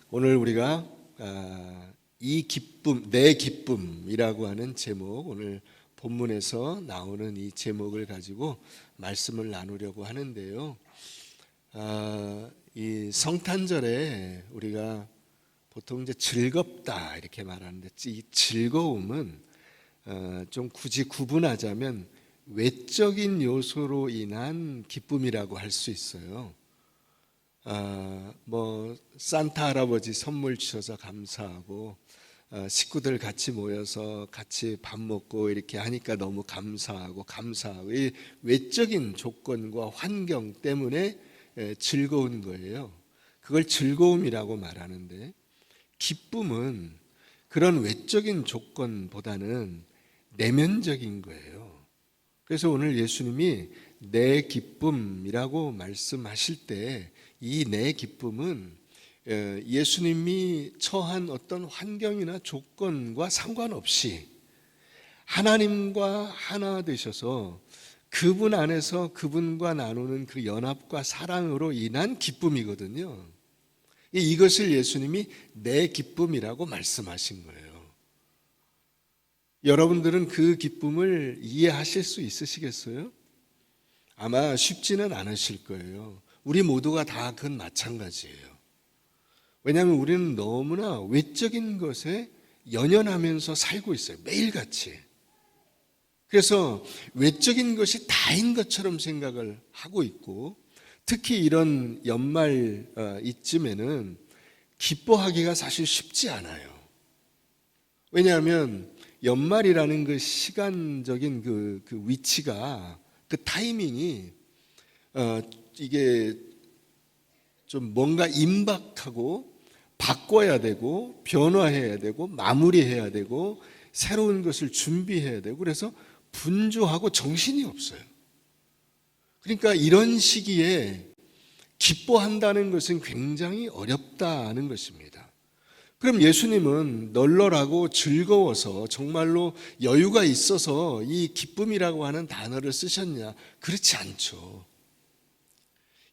오늘 우리가 이 기쁨, 내 기쁨이라고 하는 제목, 오늘 본문에서 나오는 이 제목을 가지고 말씀을 나누려고 하는데요. 이 성탄절에 우리가 보통 이제 즐겁다 이렇게 말하는데, 이 즐거움은 좀 굳이 구분하자면 외적인 요소로 인한 기쁨이라고 할 수 있어요. 산타 할아버지 선물 주셔서 감사하고, 식구들 같이 모여서 같이 밥 먹고 이렇게 하니까 너무 감사하고 이 외적인 조건과 환경 때문에 즐거운 거예요. 그걸 즐거움이라고 말하는데, 기쁨은 그런 외적인 조건보다는 내면적인 거예요. 그래서 오늘 예수님이 내 기쁨이라고 말씀하실 때, 이 내 기쁨은 예수님이 처한 어떤 환경이나 조건과 상관없이 하나님과 하나 되셔서 그분 안에서 그분과 나누는 그 연합과 사랑으로 인한 기쁨이거든요. 이것을 예수님이 내 기쁨이라고 말씀하신 거예요. 여러분들은 그 기쁨을 이해하실 수 있으시겠어요? 아마 쉽지는 않으실 거예요. 우리 모두가 다 그건 마찬가지예요. 왜냐하면 우리는 너무나 외적인 것에 연연하면서 살고 있어요. 매일같이. 그래서 외적인 것이 다인 것처럼 생각을 하고 있고, 특히 이런 연말 이쯤에는 기뻐하기가 사실 쉽지 않아요. 왜냐하면 연말이라는 그 시간적인 그 위치가, 그 타이밍이 이게 좀 뭔가 임박하고 바꿔야 되고 변화해야 되고 마무리해야 되고 새로운 것을 준비해야 되고, 그래서 분주하고 정신이 없어요. 그러니까 이런 시기에 기뻐한다는 것은 굉장히 어렵다는 것입니다. 그럼 예수님은 널널하고 즐거워서 정말로 여유가 있어서 이 기쁨이라고 하는 단어를 쓰셨냐? 그렇지 않죠.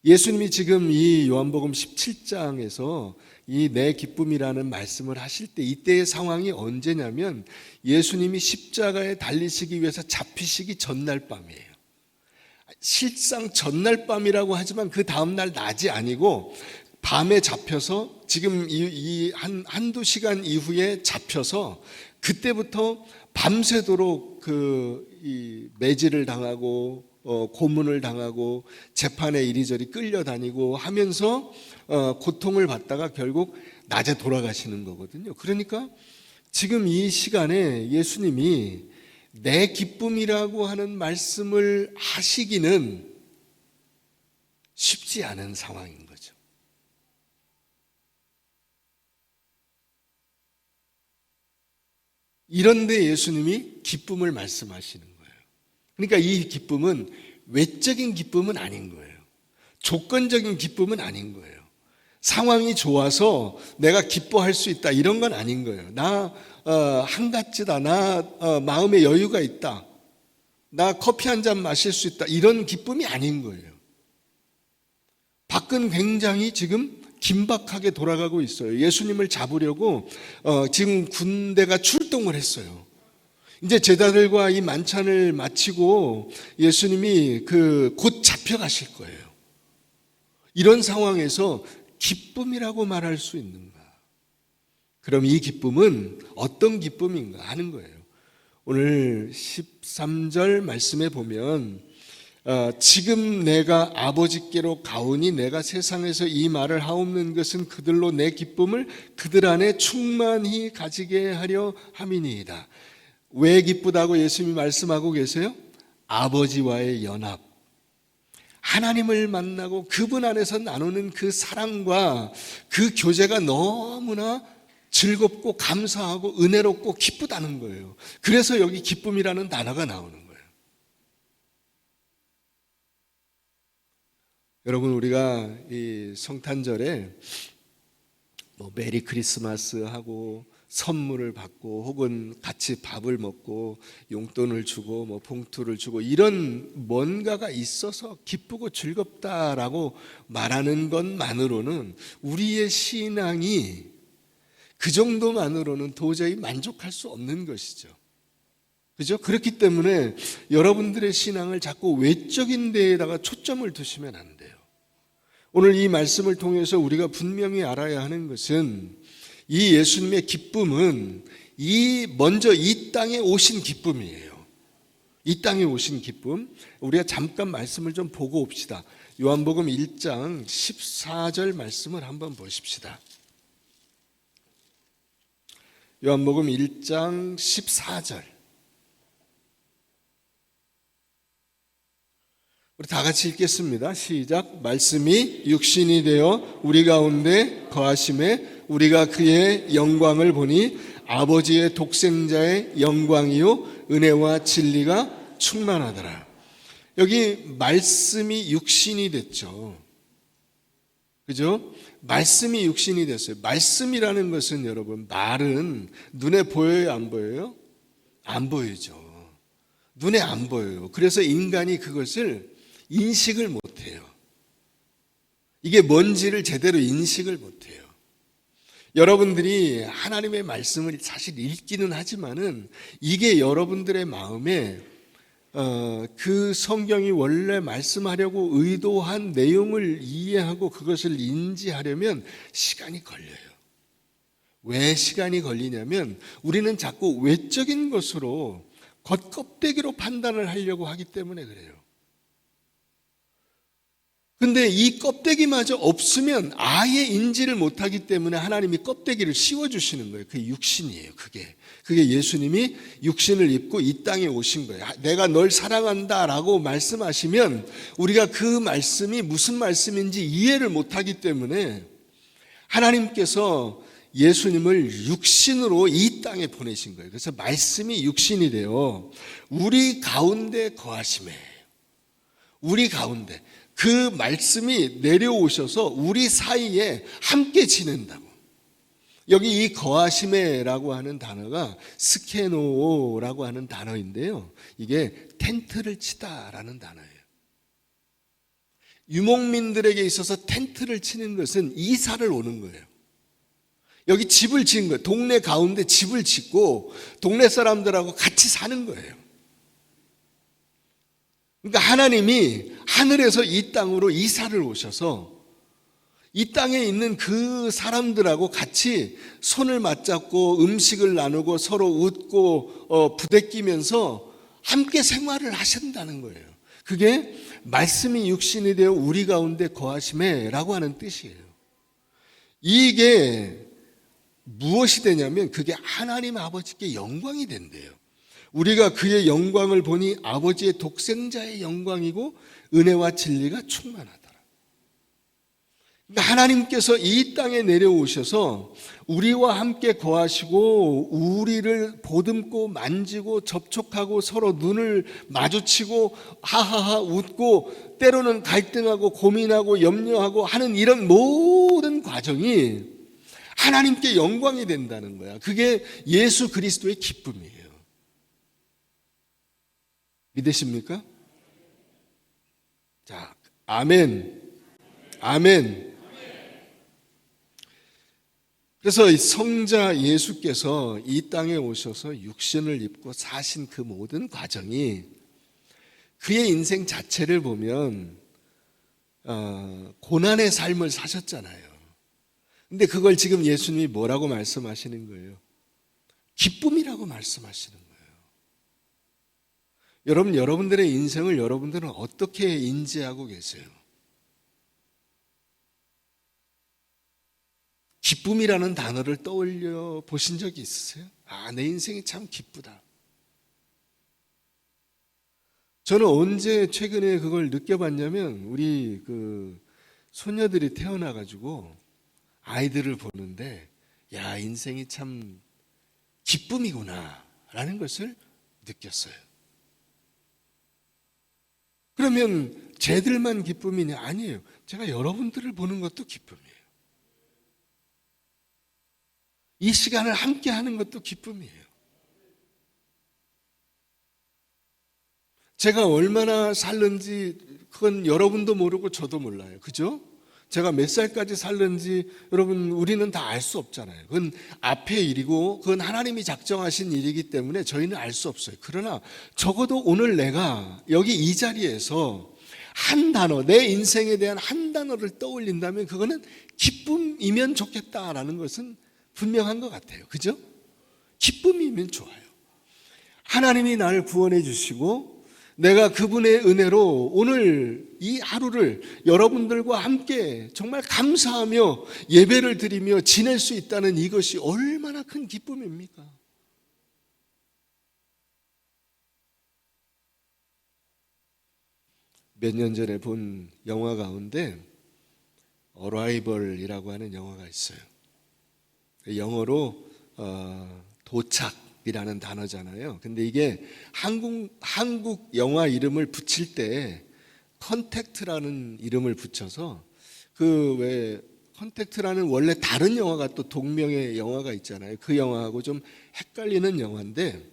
예수님이 지금 이 요한복음 17장에서 이 내 기쁨이라는 말씀을 하실 때, 이때의 상황이 언제냐면 예수님이 십자가에 달리시기 위해서 잡히시기 전날 밤이에요. 실상 전날 밤이라고 하지만 그 다음날 낮이 아니고 밤에 잡혀서, 지금 한두 시간 이후에 잡혀서 그때부터 밤새도록 이 매질을 당하고 고문을 당하고 재판에 이리저리 끌려다니고 하면서 고통을 받다가 결국 낮에 돌아가시는 거거든요. 그러니까 지금 이 시간에 예수님이 내 기쁨이라고 하는 말씀을 하시기는 쉽지 않은 상황인 거죠. 이런데 예수님이 기쁨을 말씀하시는 거예요. 그러니까 이 기쁨은 외적인 기쁨은 아닌 거예요. 조건적인 기쁨은 아닌 거예요. 상황이 좋아서 내가 기뻐할 수 있다 이런 건 아닌 거예요. 나 한가지다, 나 마음에 여유가 있다, 나 커피 한 잔 마실 수 있다, 이런 기쁨이 아닌 거예요. 밖은 굉장히 지금 긴박하게 돌아가고 있어요. 예수님을 잡으려고 지금 군대가 출동을 했어요. 이제 제자들과 이 만찬을 마치고 예수님이 곧 잡혀가실 거예요. 이런 상황에서 기쁨이라고 말할 수 있는가? 그럼 이 기쁨은 어떤 기쁨인가 하는 거예요. 오늘 13절 말씀에 보면 지금 내가 아버지께로 가오니 내가 세상에서 이 말을 하옵는 것은 그들로 내 기쁨을 그들 안에 충만히 가지게 하려 함이니이다. 왜 기쁘다고 예수님이 말씀하고 계세요? 아버지와의 연합, 하나님을 만나고 그분 안에서 나누는 그 사랑과 그 교제가 너무나 즐겁고 감사하고 은혜롭고 기쁘다는 거예요. 그래서 여기 기쁨이라는 단어가 나오는 거예요. 여러분, 우리가 이 성탄절에 메리 크리스마스 하고 선물을 받고 혹은 같이 밥을 먹고 용돈을 주고 뭐 봉투를 주고 이런 뭔가가 있어서 기쁘고 즐겁다라고 말하는 것만으로는 우리의 신앙이 그 정도만으로는 도저히 만족할 수 없는 것이죠. 그죠? 그렇기 때문에 여러분들의 신앙을 자꾸 외적인 데에다가 초점을 두시면 안 돼요. 오늘 이 말씀을 통해서 우리가 분명히 알아야 하는 것은 이 예수님의 기쁨은 먼저 이 땅에 오신 기쁨이에요. 이 땅에 오신 기쁨. 우리가 잠깐 말씀을 좀 보고 옵시다. 요한복음 1장 14절 말씀을 한번 보십시다. 요한복음 1장 14절. 우리 다 같이 읽겠습니다. 시작. 말씀이 육신이 되어 우리 가운데 거하심에 우리가 그의 영광을 보니 아버지의 독생자의 영광이요 은혜와 진리가 충만하더라. 여기 말씀이 육신이 됐죠. 그죠? 말씀이 육신이 됐어요. 말씀이라는 것은 여러분, 말은 눈에 보여요, 안 보여요? 안 보이죠. 눈에 안 보여요. 그래서 인간이 그것을 인식을 못해요. 이게 뭔지를 제대로 인식을 못해요. 여러분들이 하나님의 말씀을 사실 읽기는 하지만은 이게 여러분들의 마음에 그 성경이 원래 말씀하려고 의도한 내용을 이해하고 그것을 인지하려면 시간이 걸려요. 왜 시간이 걸리냐면 우리는 자꾸 외적인 것으로 겉껍데기로 판단을 하려고 하기 때문에 그래요. 근데 이 껍데기마저 없으면 아예 인지를 못하기 때문에 하나님이 껍데기를 씌워주시는 거예요. 그게 육신이에요. 그게 예수님이 육신을 입고 이 땅에 오신 거예요. 내가 널 사랑한다라고 말씀하시면 우리가 그 말씀이 무슨 말씀인지 이해를 못하기 때문에 하나님께서 예수님을 육신으로 이 땅에 보내신 거예요. 그래서 말씀이 육신이 되어 우리 가운데 거하심에, 우리 가운데 그 말씀이 내려오셔서 우리 사이에 함께 지낸다고. 여기 이 거하심에라고 하는 단어가 스케노라고 하는 단어인데요. 이게 텐트를 치다라는 단어예요. 유목민들에게 있어서 텐트를 치는 것은 이사를 오는 거예요. 여기 집을 지은 거예요. 동네 가운데 집을 짓고 동네 사람들하고 같이 사는 거예요. 그러니까 하나님이 하늘에서 이 땅으로 이사를 오셔서 이 땅에 있는 그 사람들하고 같이 손을 맞잡고 음식을 나누고 서로 웃고 부대끼면서 함께 생활을 하신다는 거예요. 그게 말씀이 육신이 되어 우리 가운데 거하심에라고 하는 뜻이에요. 이게 무엇이 되냐면 그게 하나님 아버지께 영광이 된대요. 우리가 그의 영광을 보니 아버지의 독생자의 영광이고 은혜와 진리가 충만하더라. 그러니까 하나님께서 이 땅에 내려오셔서 우리와 함께 거하시고 우리를 보듬고 만지고 접촉하고 서로 눈을 마주치고 하하하 웃고 때로는 갈등하고 고민하고 염려하고 하는 이런 모든 과정이 하나님께 영광이 된다는 거야. 그게 예수 그리스도의 기쁨이에요. 믿으십니까? 자, 아멘. 아멘. 그래서 성자 예수께서 이 땅에 오셔서 육신을 입고 사신 그 모든 과정이 그의 인생 자체를 보면 고난의 삶을 사셨잖아요. 근데 그걸 지금 예수님이 뭐라고 말씀하시는 거예요? 기쁨이라고 말씀하시는 거예요. 여러분, 여러분들의 인생을 여러분들은 어떻게 인지하고 계세요? 기쁨이라는 단어를 떠올려 보신 적이 있으세요? 아, 내 인생이 참 기쁘다. 저는 언제 최근에 그걸 느껴봤냐면 우리 그 소녀들이 태어나가지고 아이들을 보는데 야, 인생이 참 기쁨이구나 라는 것을 느꼈어요. 그러면 쟤들만 기쁨이냐? 아니에요. 제가 여러분들을 보는 것도 기쁨이에요. 이 시간을 함께 하는 것도 기쁨이에요. 제가 얼마나 살는지 그건 여러분도 모르고 저도 몰라요. 그죠? 제가 몇 살까지 살는지 여러분 우리는 다 알 수 없잖아요. 그건 앞의 일이고 그건 하나님이 작정하신 일이기 때문에 저희는 알 수 없어요. 그러나 적어도 오늘 내가 여기 이 자리에서 한 단어, 내 인생에 대한 한 단어를 떠올린다면 그거는 기쁨이면 좋겠다라는 것은 분명한 것 같아요. 그죠? 기쁨이면 좋아요. 하나님이 나를 구원해 주시고 내가 그분의 은혜로 오늘 이 하루를 여러분들과 함께 정말 감사하며 예배를 드리며 지낼 수 있다는 이것이 얼마나 큰 기쁨입니까? 몇 년 전에 본 영화 가운데 어라이벌이라고 하는 영화가 있어요. 영어로 도착이라는 단어잖아요. 근데 이게 한국 영화 이름을 붙일 때 컨택트라는 이름을 붙여서 그 왜 컨택트라는 원래 다른 영화가 또 동명의 영화가 있잖아요. 그 영화하고 좀 헷갈리는 영화인데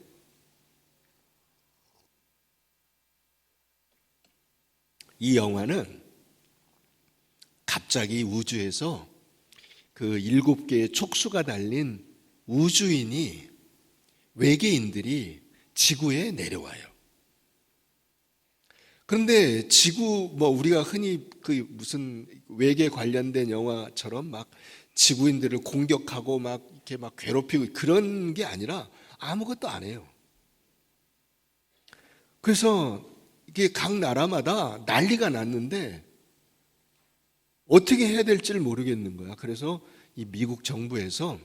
이 영화는 갑자기 우주에서 그 7개의 촉수가 달린 우주인이 외계인들이 지구에 내려와요. 그런데 지구 우리가 흔히 그 무슨 외계 관련된 영화처럼 막 지구인들을 공격하고 막 이렇게 막 괴롭히고 그런 게 아니라 아무것도 안 해요. 그래서 이게 각 나라마다 난리가 났는데 어떻게 해야 될지를 모르겠는 거야. 그래서 이 미국 정부에서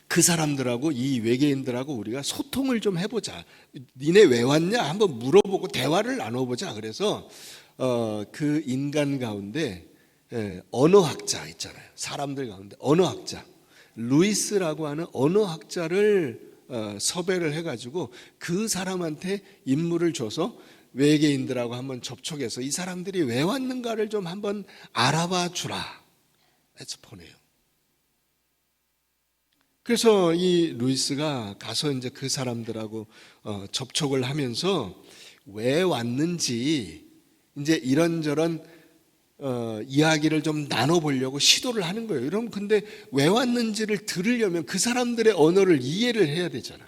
그 사람들하고 이 외계인들하고 우리가 소통을 좀 해보자. 니네 왜 왔냐? 한번 물어보고 대화를 나눠보자. 그래서 그 인간 가운데 언어학자 있잖아요. 사람들 가운데 언어학자 루이스라고 하는 언어학자를 섭외를 해가지고 그 사람한테 임무를 줘서 외계인들하고 한번 접촉해서 이 사람들이 왜 왔는가를 좀 한번 알아봐 주라 해서 보내요. 그래서 이 루이스가 가서 이제 그 사람들하고 접촉을 하면서 왜 왔는지 이제 이런저런 이야기를 좀 나눠보려고 시도를 하는 거예요. 여러분 근데 왜 왔는지를 들으려면 그 사람들의 언어를 이해를 해야 되잖아.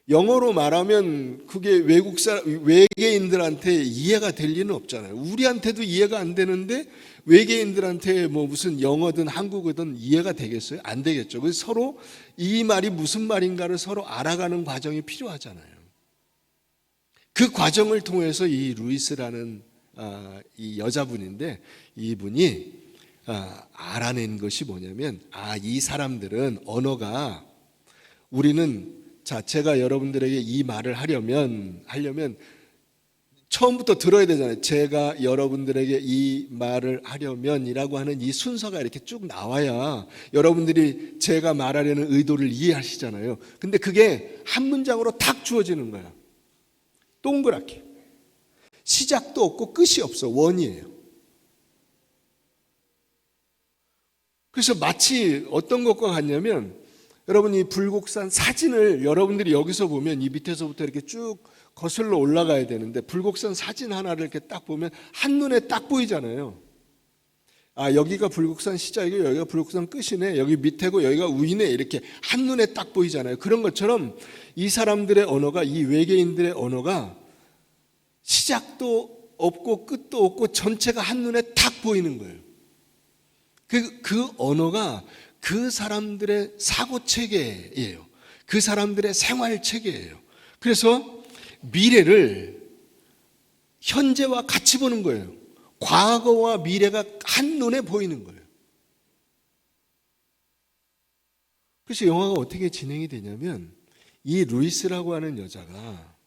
영어로 말하면 그게 외계인들한테 이해가 될 리는 없잖아요. 우리한테도 이해가 안 되는데 외계인들한테 무슨 영어든 한국어든 이해가 되겠어요? 안 되겠죠. 그래서 서로 이 말이 무슨 말인가를 서로 알아가는 과정이 필요하잖아요. 그 과정을 통해서 이 루이스라는 이 여자분인데 이분이 알아낸 것이 뭐냐면 이 사람들은 언어가 우리는 제가 여러분들에게 이 말을 하려면 처음부터 들어야 되잖아요. 제가 여러분들에게 이 말을 하려면이라고 하는 이 순서가 이렇게 쭉 나와야 여러분들이 제가 말하려는 의도를 이해하시잖아요. 근데 그게 한 문장으로 탁 주어지는 거야. 동그랗게. 시작도 없고 끝이 없어. 원이에요. 그래서 마치 어떤 것과 같냐면 여러분 이 불곡산 사진을 여러분들이 여기서 보면 이 밑에서부터 이렇게 쭉 거슬러 올라가야 되는데 불곡산 사진 하나를 이렇게 딱 보면 한눈에 딱 보이잖아요. 여기가 불곡산 시작이고 여기가 불곡산 끝이네. 여기 밑에고 여기가 위네. 이렇게 한눈에 딱 보이잖아요. 그런 것처럼 이 사람들의 언어가 이 외계인들의 언어가 시작도 없고 끝도 없고 전체가 한눈에 딱 보이는 거예요. 그 언어가 그 사람들의 사고체계예요. 그 사람들의 생활체계예요. 그래서 미래를 현재와 같이 보는 거예요. 과거와 미래가 한눈에 보이는 거예요. 그래서 영화가 어떻게 진행이 되냐면 이 루이스라고 하는 여자가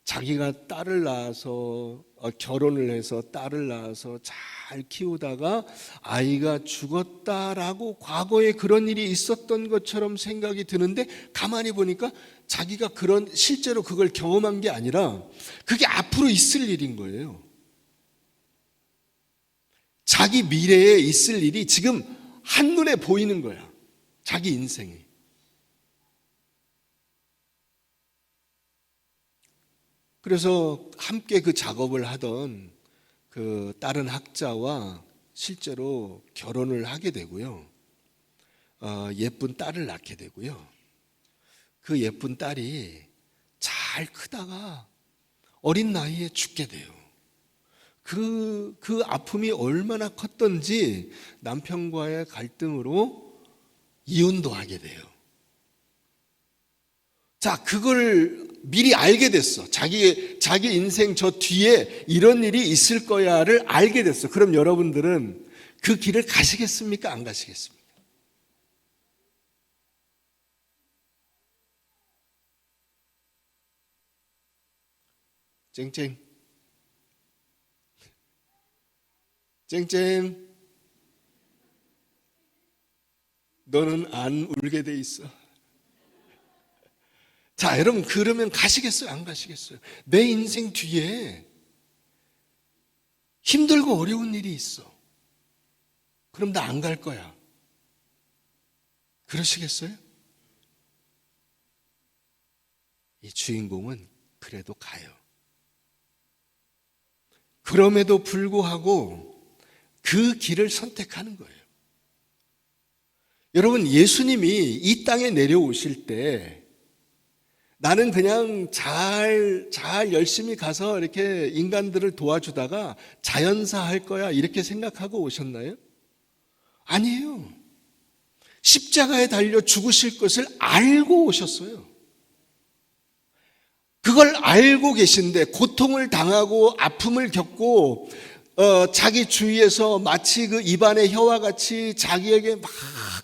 자기가 딸을 낳아서 결혼을 해서 딸을 낳아서 잘 키우다가 아이가 죽었다라고 과거에 그런 일이 있었던 것처럼 생각이 드는데 가만히 보니까 자기가 실제로 그걸 경험한 게 아니라 그게 앞으로 있을 일인 거예요. 자기 미래에 있을 일이 지금 한눈에 보이는 거야. 자기 인생이. 그래서 함께 그 작업을 하던 그 다른 학자와 실제로 결혼을 하게 되고요. 예쁜 딸을 낳게 되고요. 그 예쁜 딸이 잘 크다가 어린 나이에 죽게 돼요. 그 아픔이 얼마나 컸던지 남편과의 갈등으로 이혼도 하게 돼요. 자, 그걸 미리 알게 됐어. 자기 인생 저 뒤에 이런 일이 있을 거야를 알게 됐어. 그럼 여러분들은 그 길을 가시겠습니까? 안 가시겠습니까? 쨍쨍. 쨍쨍. 너는 안 울게 돼 있어. 자, 여러분, 그러면 가시겠어요? 안 가시겠어요? 내 인생 뒤에 힘들고 어려운 일이 있어. 그럼 나 안 갈 거야. 그러시겠어요? 이 주인공은 그래도 가요. 그럼에도 불구하고 그 길을 선택하는 거예요. 여러분, 예수님이 이 땅에 내려오실 때 나는 그냥 잘 열심히 가서 이렇게 인간들을 도와주다가 자연사 할 거야 이렇게 생각하고 오셨나요? 아니에요. 십자가에 달려 죽으실 것을 알고 오셨어요. 그걸 알고 계신데 고통을 당하고 아픔을 겪고 자기 주위에서 마치 그 입안의 혀와 같이 자기에게 막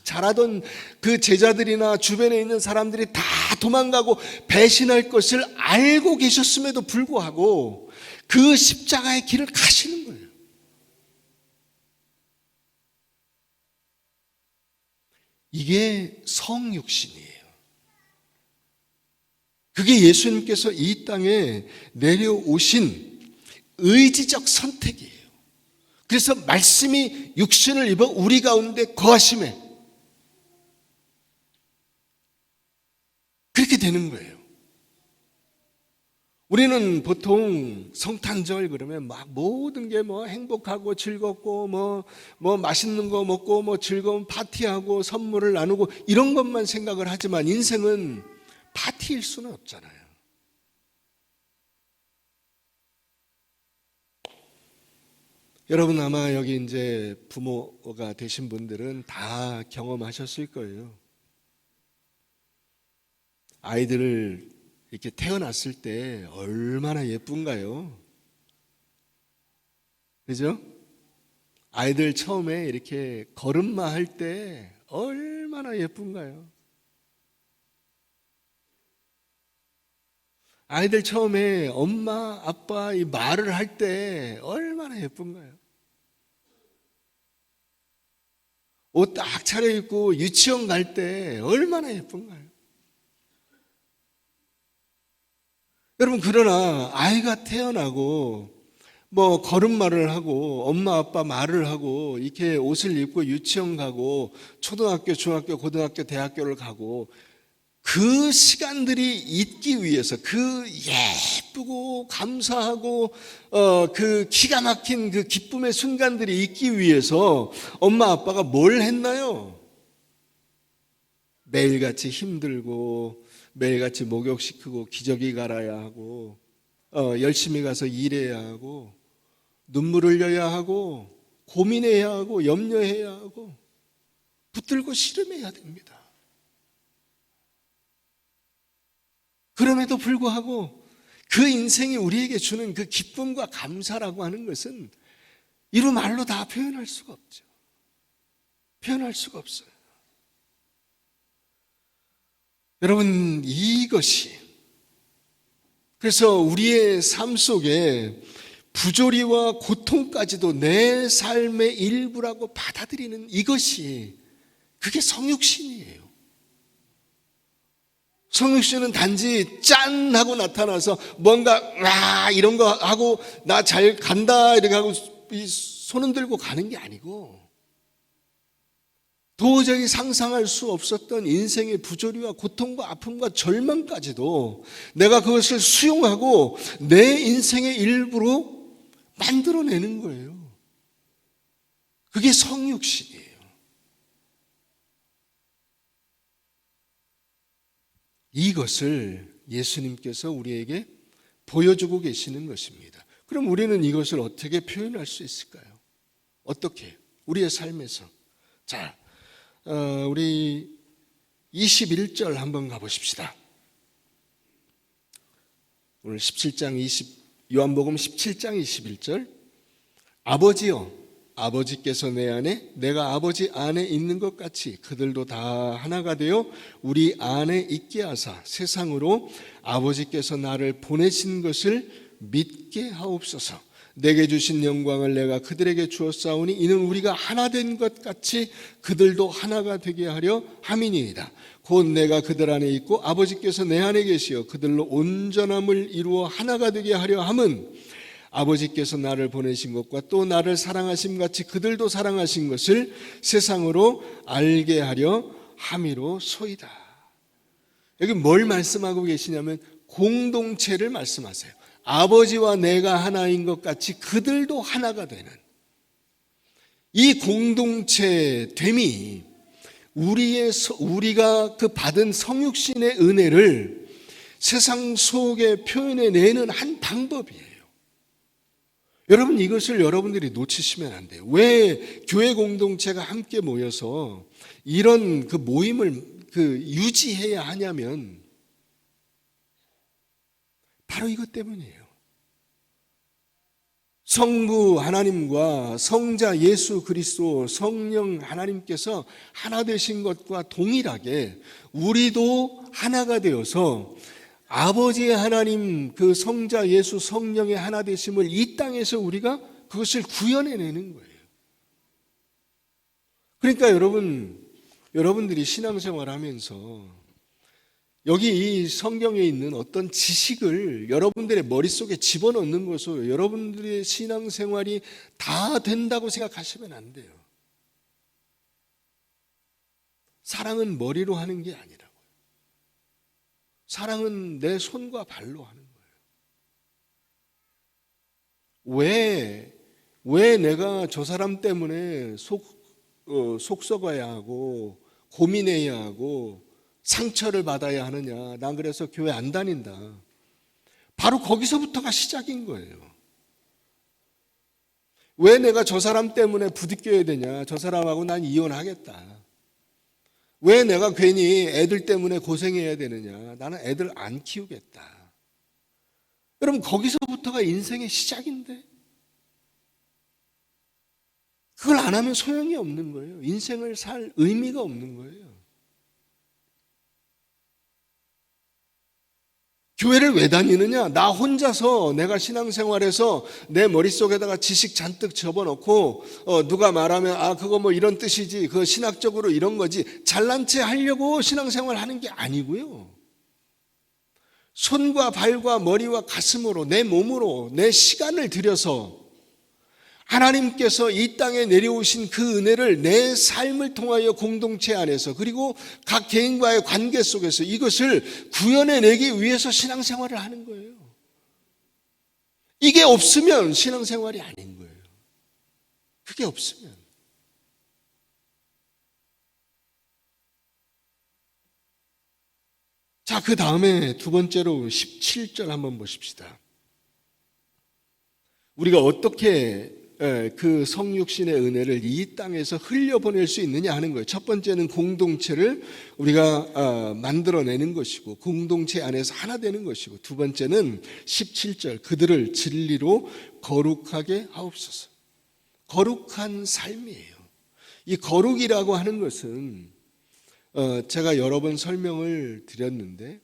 잘하던 그 제자들이나 주변에 있는 사람들이 다 도망가고 배신할 것을 알고 계셨음에도 불구하고 그 십자가의 길을 가시는 거예요. 이게 성육신이에요. 그게 예수님께서 이 땅에 내려오신 의지적 선택이에요. 그래서 말씀이 육신을 입어 우리 가운데 거하심에 그렇게 되는 거예요. 우리는 보통 성탄절 그러면 막 모든 게 뭐 행복하고 즐겁고 뭐 맛있는 거 먹고 뭐 즐거운 파티하고 선물을 나누고 이런 것만 생각을 하지만 인생은 파티일 수는 없잖아요. 여러분 아마 여기 이제 부모가 되신 분들은 다 경험하셨을 거예요. 아이들을 이렇게 태어났을 때 얼마나 예쁜가요? 그죠? 아이들 처음에 이렇게 걸음마 할 때 얼마나 예쁜가요? 아이들 처음에 엄마, 아빠 이 말을 할 때 얼마나 예쁜가요? 옷 딱 차려입고 유치원 갈 때 얼마나 예쁜가요? 여러분, 그러나 아이가 태어나고 뭐 걸음마를 하고 엄마 아빠 말을 하고 이렇게 옷을 입고 유치원 가고 초등학교, 중학교, 고등학교, 대학교를 가고 그 시간들이 있기 위해서 그 예쁘고 감사하고 그 기가 막힌 그 기쁨의 순간들이 있기 위해서 엄마 아빠가 뭘 했나요? 매일같이 힘들고 매일같이 목욕시키고 기저귀 갈아야 하고 열심히 가서 일해야 하고 눈물 흘려야 하고 고민해야 하고 염려해야 하고 붙들고 씨름해야 됩니다. 그럼에도 불구하고 그 인생이 우리에게 주는 그 기쁨과 감사라고 하는 것은 이루 말로 다 표현할 수가 없죠. 표현할 수가 없어요. 여러분, 이것이 그래서 우리의 삶 속에 부조리와 고통까지도 내 삶의 일부라고 받아들이는 이것이 그게 성육신이에요. 성육신은 단지 짠 하고 나타나서 뭔가 이런 거 하고 나 잘 간다 이렇게 하고 손 흔들고 가는 게 아니고 도저히 상상할 수 없었던 인생의 부조리와 고통과 아픔과 절망까지도 내가 그것을 수용하고 내 인생의 일부로 만들어내는 거예요. 그게 성육신이에요. 이것을 예수님께서 우리에게 보여주고 계시는 것입니다. 그럼 우리는 이것을 어떻게 표현할 수 있을까요? 어떻게? 우리의 삶에서. 자, 우리 21절 한번 가보십시다. 오늘 17장 요한복음 17장 21절. 아버지여, 아버지께서 내 안에, 내가 아버지 안에 있는 것 같이 그들도 다 하나가 되어 우리 안에 있게 하사 세상으로 아버지께서 나를 보내신 것을 믿게 하옵소서. 내게 주신 영광을 내가 그들에게 주었사오니 이는 우리가 하나 된 것 같이 그들도 하나가 되게 하려 함이니이다. 곧 내가 그들 안에 있고 아버지께서 내 안에 계시어 그들로 온전함을 이루어 하나가 되게 하려 함은 아버지께서 나를 보내신 것과 또 나를 사랑하심 같이 그들도 사랑하신 것을 세상으로 알게 하려 함이로소이다. 여기 뭘 말씀하고 계시냐면 공동체를 말씀하세요. 아버지와 내가 하나인 것 같이 그들도 하나가 되는 이 공동체됨이 우리가 그 받은 성육신의 은혜를 세상 속에 표현해내는 한 방법이에요. 여러분, 이것을 여러분들이 놓치시면 안 돼요. 왜 교회 공동체가 함께 모여서 이런 그 모임을 유지해야 하냐면 바로 이것 때문이에요. 성부 하나님과 성자 예수 그리스도 성령 하나님께서 하나 되신 것과 동일하게 우리도 하나가 되어서 아버지의 하나님 그 성자 예수 성령의 하나 되심을 이 땅에서 우리가 그것을 구현해내는 거예요. 그러니까 여러분들이 신앙생활 하면서 여기 이 성경에 있는 어떤 지식을 여러분들의 머릿속에 집어넣는 것으로 여러분들의 신앙생활이 다 된다고 생각하시면 안 돼요. 사랑은 머리로 하는 게 아니라고요. 사랑은 내 손과 발로 하는 거예요. 왜 내가 저 사람 때문에 속 썩어야 하고 고민해야 하고 상처를 받아야 하느냐. 난 그래서 교회 안 다닌다. 바로 거기서부터가 시작인 거예요. 왜 내가 저 사람 때문에 부딪혀야 되냐. 저 사람하고 난 이혼하겠다. 왜 내가 괜히 애들 때문에 고생해야 되느냐. 나는 애들 안 키우겠다. 여러분, 거기서부터가 인생의 시작인데 그걸 안 하면 소용이 없는 거예요. 인생을 살 의미가 없는 거예요. 교회를 왜 다니느냐? 나 혼자서 내가 신앙생활에서 내 머릿속에다가 지식 잔뜩 접어놓고 누가 말하면 그거 뭐 이런 뜻이지, 그거 신학적으로 이런 거지, 잘난 체 하려고 신앙생활 하는 게 아니고요. 손과 발과 머리와 가슴으로 내 몸으로 내 시간을 들여서 하나님께서 이 땅에 내려오신 그 은혜를 내 삶을 통하여 공동체 안에서 그리고 각 개인과의 관계 속에서 이것을 구현해내기 위해서 신앙생활을 하는 거예요. 이게 없으면 신앙생활이 아닌 거예요. 그게 없으면. 자, 그 다음에 두 번째로 17절 한번 보십시다. 우리가 어떻게 그 성육신의 은혜를 이 땅에서 흘려보낼 수 있느냐 하는 거예요. 첫 번째는 공동체를 우리가 만들어내는 것이고 공동체 안에서 하나 되는 것이고, 두 번째는 17절 그들을 진리로 거룩하게 하옵소서. 거룩한 삶이에요. 이 거룩이라고 하는 것은 제가 여러 번 설명을 드렸는데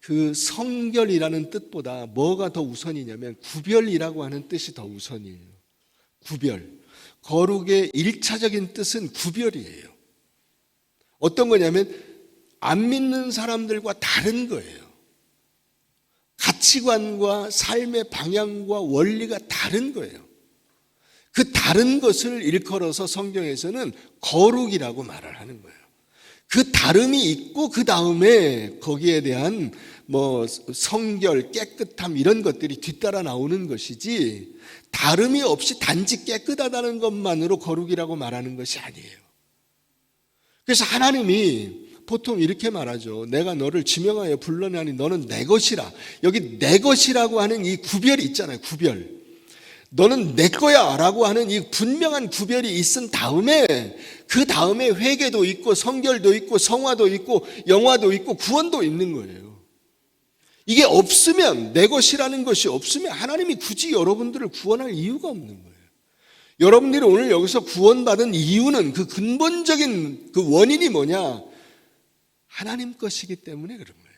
그 성결이라는 뜻보다 뭐가 더 우선이냐면 구별이라고 하는 뜻이 더 우선이에요. 구별. 거룩의 1차적인 뜻은 구별이에요. 어떤 거냐면 안 믿는 사람들과 다른 거예요. 가치관과 삶의 방향과 원리가 다른 거예요. 그 다른 것을 일컬어서 성경에서는 거룩이라고 말을 하는 거예요. 그 다름이 있고 그 다음에 거기에 대한 성결, 깨끗함 이런 것들이 뒤따라 나오는 것이지, 다름이 없이 단지 깨끗하다는 것만으로 거룩이라고 말하는 것이 아니에요. 그래서 하나님이 보통 이렇게 말하죠. 내가 너를 지명하여 불러내니 너는 내 것이라. 여기 내 것이라고 하는 이 구별이 있잖아요. 구별. 너는 내 거야 라고 하는 이 분명한 구별이 있은 다음에, 그 다음에 회개도 있고 성결도 있고 성화도 있고 영화도 있고 구원도 있는 거예요. 이게 없으면, 내 것이라는 것이 없으면 하나님이 굳이 여러분들을 구원할 이유가 없는 거예요. 여러분들이 오늘 여기서 구원받은 이유는, 그 근본적인 그 원인이 뭐냐? 하나님 것이기 때문에 그런 거예요.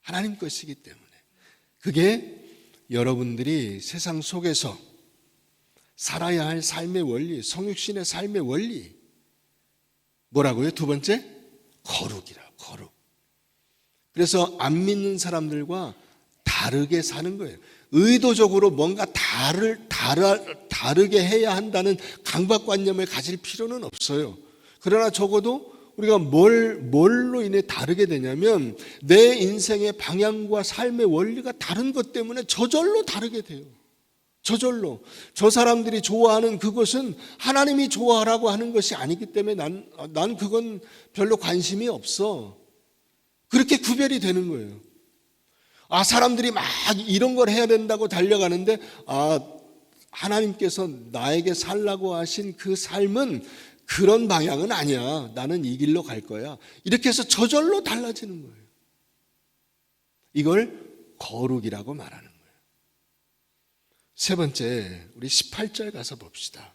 하나님 것이기 때문에. 그게 여러분들이 세상 속에서 살아야 할 삶의 원리, 성육신의 삶의 원리. 뭐라고요? 두 번째, 거룩이라. 거룩. 그래서 안 믿는 사람들과 다르게 사는 거예요. 의도적으로 뭔가 다르게 해야 한다는 강박관념을 가질 필요는 없어요. 그러나 적어도 우리가 뭘로 인해 다르게 되냐면, 내 인생의 방향과 삶의 원리가 다른 것 때문에 저절로 다르게 돼요. 저절로. 저 사람들이 좋아하는 그것은 하나님이 좋아하라고 하는 것이 아니기 때문에 난 그건 별로 관심이 없어. 그렇게 구별이 되는 거예요. 사람들이 막 이런 걸 해야 된다고 달려가는데, 하나님께서 나에게 살라고 하신 그 삶은 그런 방향은 아니야. 나는 이 길로 갈 거야. 이렇게 해서 저절로 달라지는 거예요. 이걸 거룩이라고 말하는 거예요. 세 번째, 우리 18절 가서 봅시다.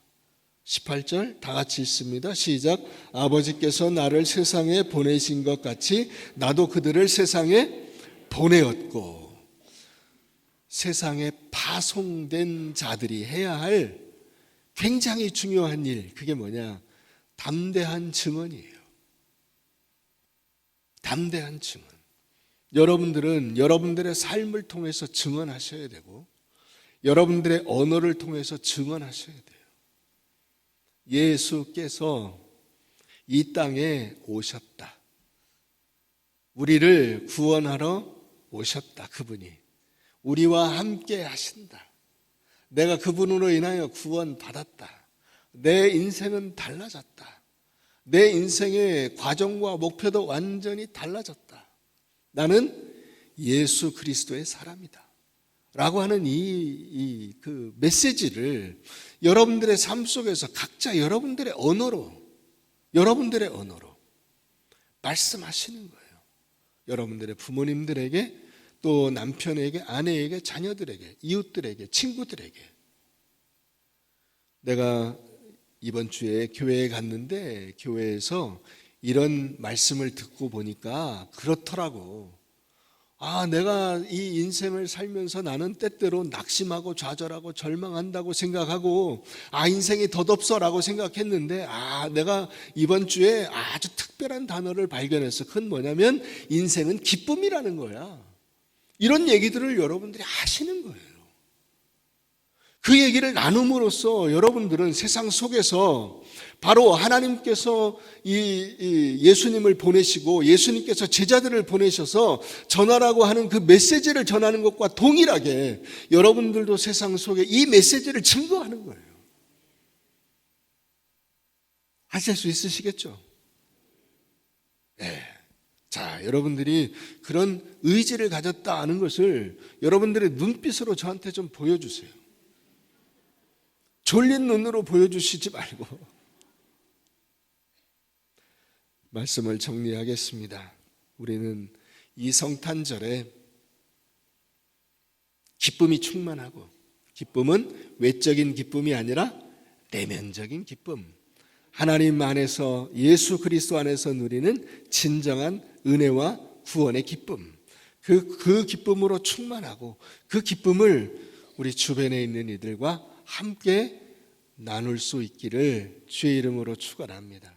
18절 다 같이 읽습니다. 시작. 아버지께서 나를 세상에 보내신 것 같이 나도 그들을 세상에 보내었고. 세상에 파송된 자들이 해야 할 굉장히 중요한 일, 그게 뭐냐? 담대한 증언이에요. 담대한 증언. 여러분들은 여러분들의 삶을 통해서 증언하셔야 되고, 여러분들의 언어를 통해서 증언하셔야 돼요. 예수께서 이 땅에 오셨다. 우리를 구원하러 오셨다. 그분이 우리와 함께 하신다. 내가 그분으로 인하여 구원받았다. 내 인생은 달라졌다. 내 인생의 과정과 목표도 완전히 달라졌다. 나는 예수 그리스도의 사람이다 라고 하는 그 메시지를 여러분들의 삶 속에서 각자 여러분들의 언어로 말씀하시는 거예요. 여러분들의 부모님들에게, 또 남편에게, 아내에게, 자녀들에게, 이웃들에게, 친구들에게. 내가 이번 주에 교회에 갔는데 교회에서 이런 말씀을 듣고 보니까 그렇더라고. 내가 이 인생을 살면서 나는 때때로 낙심하고 좌절하고 절망한다고 생각하고, 인생이 덧없어라고 생각했는데, 내가 이번 주에 아주 특별한 단어를 발견했어. 그건 뭐냐면 인생은 기쁨이라는 거야. 이런 얘기들을 여러분들이 하시는 거예요. 그 얘기를 나눔으로써 여러분들은 세상 속에서 바로 하나님께서 이 예수님을 보내시고 예수님께서 제자들을 보내셔서 전하라고 하는 그 메시지를 전하는 것과 동일하게 여러분들도 세상 속에 이 메시지를 증거하는 거예요. 하실 수 있으시겠죠? 네. 자, 여러분들이 그런 의지를 가졌다 하는 것을 여러분들의 눈빛으로 저한테 좀 보여주세요. 졸린 눈으로 보여주시지 말고. 말씀을 정리하겠습니다. 우리는 이 성탄절에 기쁨이 충만하고, 기쁨은 외적인 기쁨이 아니라 내면적인 기쁨, 하나님 안에서, 예수 그리스도 안에서 누리는 진정한 은혜와 구원의 기쁨, 그 기쁨으로 충만하고, 그 기쁨을 우리 주변에 있는 이들과 함께 나눌 수 있기를 주의 이름으로 축원합니다.